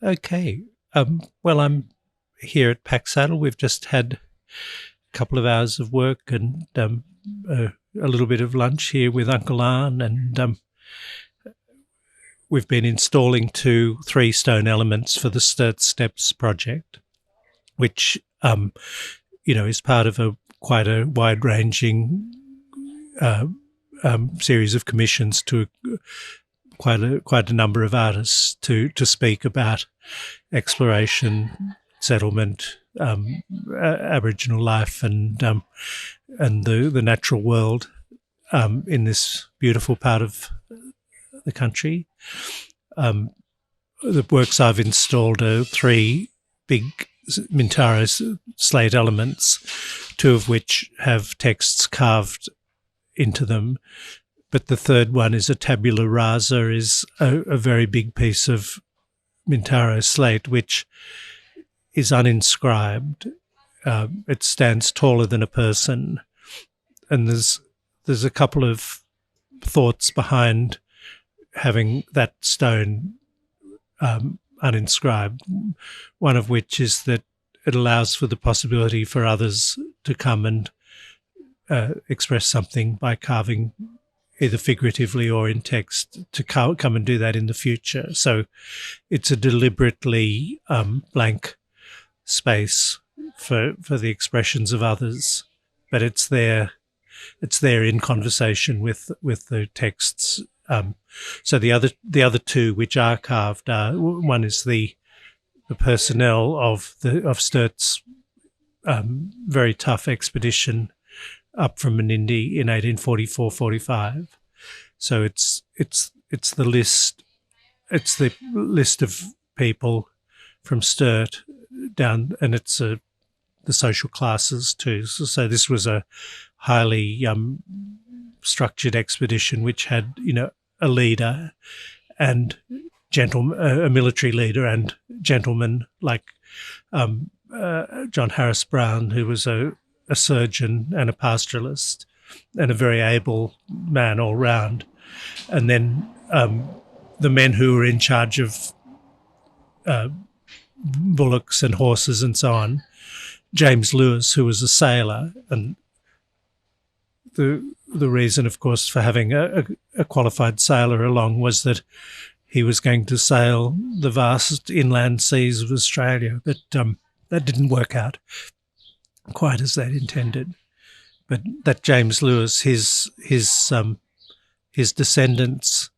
Okay. Well, I'm here at Packsaddle. We've just had a couple of hours of work and a little bit of lunch here with Uncle Arn, and we've been installing three stone elements for the Sturts Steps Project, which is part of quite a wide-ranging series of commissions to quite a number of artists to speak about exploration, settlement, Aboriginal life, and the natural world in this beautiful part of the country. The works I've installed are three big Mintaro slate elements, two of which have texts carved into them. But the third one is a tabula rasa, is a very big piece of Mintaro slate, which is uninscribed. It stands taller than a person. And there's a couple of thoughts behind having that stone uninscribed, one of which is that it allows for the possibility for others to come and express something by carving either figuratively or in text, to come and do that in the future. So it's a deliberately blank space for the expressions of others, but it's there in conversation with the texts. So the other two which are carved are, one is the personnel of Sturts' very tough expedition up from Menindee in 1844-45. So it's the list of people from Sturt down, and it's the social classes too. So this was a highly structured expedition which had a leader and a military leader and gentlemen like John Harris Brown, who was a surgeon and a pastoralist and a very able man all round. And then the men who were in charge of bullocks and horses and so on, James Lewis, who was a sailor. And the reason, of course, for having a qualified sailor along was that he was going to sail the vast inland seas of Australia. But that didn't work out quite as they'd intended. But that James Lewis, his descendants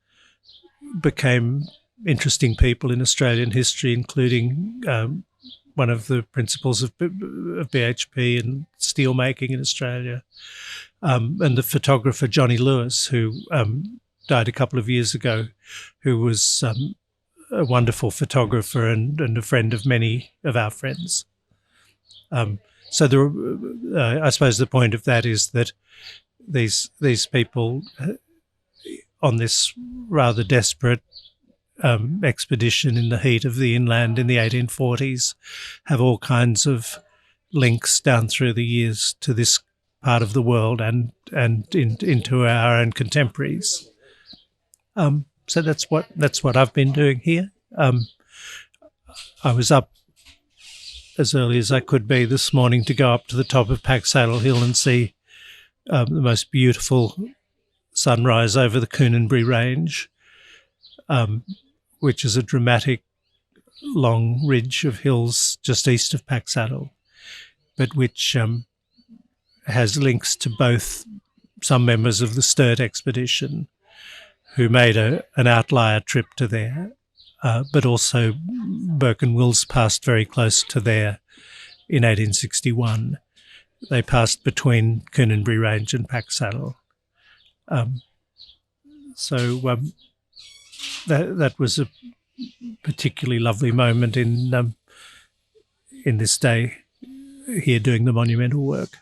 became interesting people in Australian history, including one of the principals of BHP and steel making in Australia, and the photographer Johnny Lewis, who died a couple of years ago, who was a wonderful photographer and a friend of many of our friends. So I suppose the point of that is that these people on this rather desperate expedition in the heat of the inland in the 1840s have all kinds of links down through the years to this part of the world and into our own contemporaries. So that's what I've been doing here. I was up as early as I could be this morning to go up to the top of Packsaddle Hill and see the most beautiful sunrise over the Coonambury Range, which is a dramatic long ridge of hills just east of Packsaddle, but which has links to both some members of the Sturt expedition who made an outlier trip to there, but also Burke and Wills passed very close to there in 1861. They passed between Coonambury Range and Packsaddle. So that was a particularly lovely moment in this day here doing the monumental work.